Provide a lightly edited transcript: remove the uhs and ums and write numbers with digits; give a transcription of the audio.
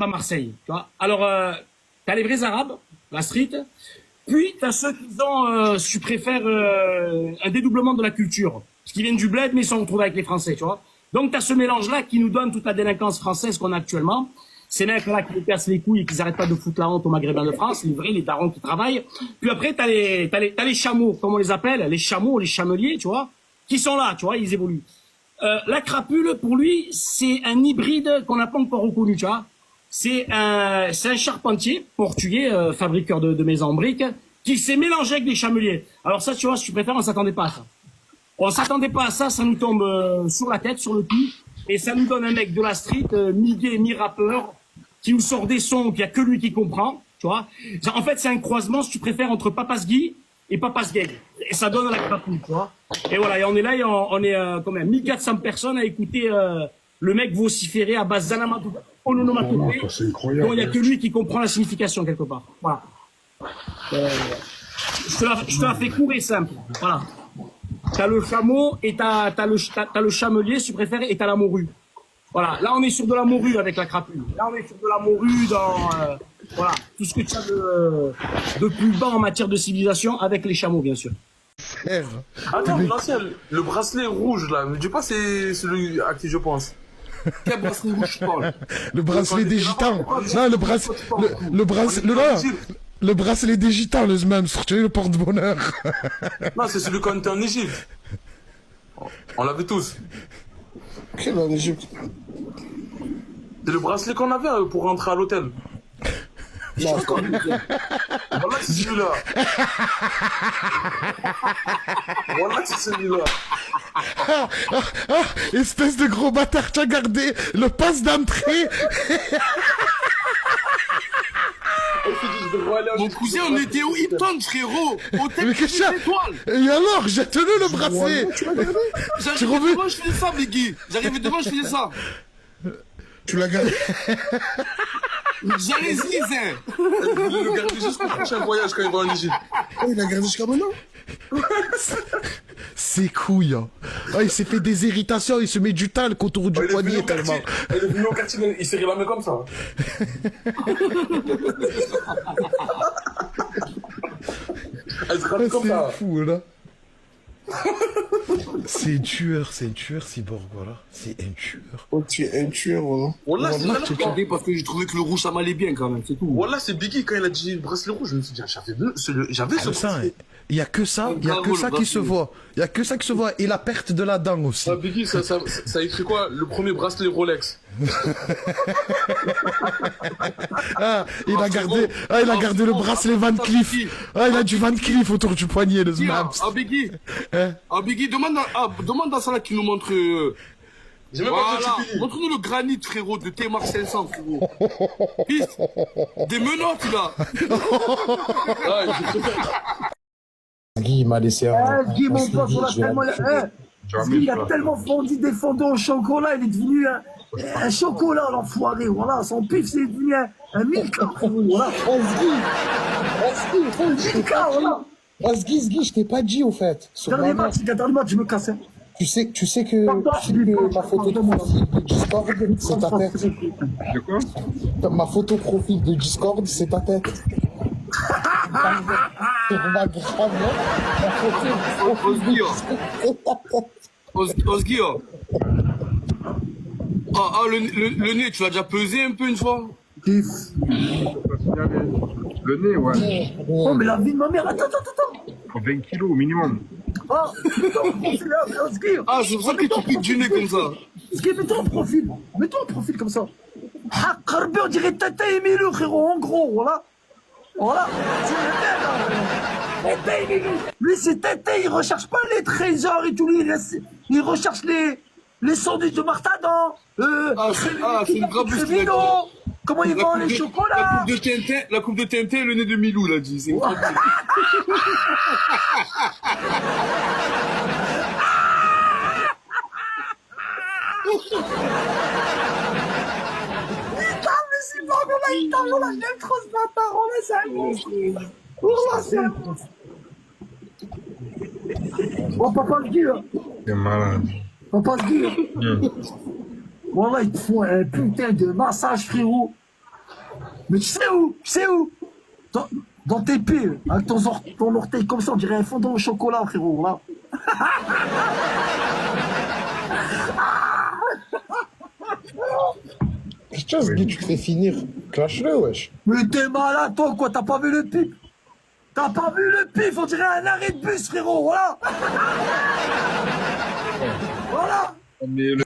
arabes à Marseille. Tu vois. Alors, t'as les vrais arabes, la street, puis t'as ceux qui ont, si tu préfères, un dédoublement de la culture. Parce qu'ils viennent du bled, mais ils sont retrouvés avec les Français, tu vois. Donc t'as ce mélange-là qui nous donne toute la délinquance française qu'on a actuellement. Ces mecs-là qui nous cassent les couilles et qui n'arrêtent pas de foutre la honte aux Maghrébins de France, les vrais, les darons qui travaillent. Puis après, t'as les chameaux, comme on les appelle, les chameaux, les chameliers, tu vois, qui sont là, tu vois, ils évoluent. La crapule, pour lui, c'est un hybride qu'on n'a pas encore reconnu, tu vois. C'est un charpentier portugais, fabriqueur de maisons en briques, qui s'est mélangé avec des chameliers. Alors ça, tu vois, si tu préfères, on s'attendait pas à ça. On s'attendait pas à ça, ça nous tombe sur la tête, sur le cul, et ça nous donne un mec de la street, mi-gay, mi-rappeur, qui nous sort des sons qu'il y a que lui qui comprend, tu vois. En fait, c'est un croisement, si tu préfères, entre Papas Guy et Papas Gay. Et ça donne la crapule, tu vois. Et voilà, et on est là, et on est quand même 1400 personnes à écouter le mec vociférer à base d'onomatopée. C'est incroyable. Donc il n'y a que lui qui comprend la signification quelque part. Voilà. Je te la fais court et simple. Voilà. T'as le chameau et t'as le chamelier, si tu préfères, et t'as la morue. Voilà. Là, on est sur de la morue avec la crapule. Là, on est sur de la morue dans voilà, tout ce que tu as de plus bas en matière de civilisation avec les chameaux, bien sûr. Frère. Attends, l'ancien, le bracelet rouge là, ne dis pas c'est celui à qui je pense. Quel bracelet rouge tu parles? Le bracelet des gitans. Non, le bracelet. Le bracelet des gitans, le même, tu le porte-bonheur. Non, c'est celui qu'on était en Égypte. On l'avait tous. Quel en Égypte? C'est le bracelet qu'on avait pour rentrer à l'hôtel. Non, Voilà, c'est celui-là. Voilà, c'est celui-là. Espèce de gros bâtard, tu as gardé le passe d'entrée. Mon cousin, on était au Hilton, frérot. Hôtel Mais qu'est-ce que ça? Et alors, jette-le le bracelet. J'arrivais devant, je faisais ça, Biggie. J'arrivais devant, je faisais ça. tu l'as gardé? J'allais hein. Je voulais le garder jusqu'au prochain voyage quand il va en Égypte. Oh, il a gardé jusqu'à maintenant? C'est couille. Hein. Oh, il s'est fait des irritations, il se met du talc autour du poignet tellement. Il est venu au quartier, il s'est rélamé comme ça. Elle se rame comme ça. C'est fou, là. C'est un tueur, Cyborg, voilà. C'est un tueur. Oh, tu es un tueur, voilà. Wallah, c'est Là, j'ai regardé parce que j'ai trouvé que le rouge, ça m'allait bien quand même, c'est tout. Wallah, c'est Biggie quand il a dit le bracelet rouge. Je me suis dit, j'avais ce Ça, bracelet. il y a que ça, il y a que ça qui se voit. Il y a que ça qui se voit. Et la perte de la dent aussi. Ah, Biggie, ça écrit quoi? Le premier bracelet Rolex. Ah, il a gardé le bracelet Van Cleef. Ah, il a du Van Cleef autour du poignet, le Smams. Ah, Biggie. Hein? Ah, Biggie, demande dans ça là qui nous montre. J'ai même pas Voilà, fait de montre-nous le granit, frérot, de T-Mark 500, frérot. Fils, des menottes, là. Guy, il m'a laissé Guy, mon pote, on a tellement... Guy, il a tellement fondu des fondants au chocolat, il est devenu un chocolat, l'enfoiré. Voilà, son pif, c'est devenu un Milka, frérot. Voilà. Milka, voilà. Guy, je t'ai pas dit, au fait. Dernier match, je me casse. Tu sais que ma photo de profil de Discord, c'est ta tête. De quoi? Ma photo profil de Discord, c'est ta tête. Sur ma grave, ma photo profil de Discord, c'est ta tête. Osgio. Ah, le nez, tu l'as déjà pesé un peu une fois? Le nez, ouais. Oh, mais la vie de ma mère, attends. 20 kilos au minimum. Oh, Osgui. Ah, c'est pour ça que tu piques du nez comme ça. Osgui, mets-toi en profil. Mets-toi en profil comme ça. Ah, Carbe, on dirait Tata et Milou, frérot, en gros, voilà. Voilà. Tu le mets, là. Tata et Milou. Lui, c'est Tata, il recherche pas les trésors et tout, lui, il recherche les sandwichs de Martadan. C'est une grave bousculade. Comment ils vendent les chocolats? La coupe de Tintin et le nez de Milou, là, dit. C'est une grave bousculade. Il t'en là, j'aime trop ce bâtard, on est ça. Oh, c'est un oh, papa le Guy, C'est malade. papa le Guy. Voilà, ils te font un putain de massage, frérot. Mais tu sais où? Tu sais où? Dans tes pieds, avec ton orteil comme ça, on dirait un fondant au chocolat, frérot, là. Putain, ce gars, tu te fais finir. Clash-le, wesh. Mais t'es malade, toi, quoi, t'as pas vu le pif? T'as pas vu le pif? On dirait un arrêt de bus, frérot, voilà. Voilà. Mais le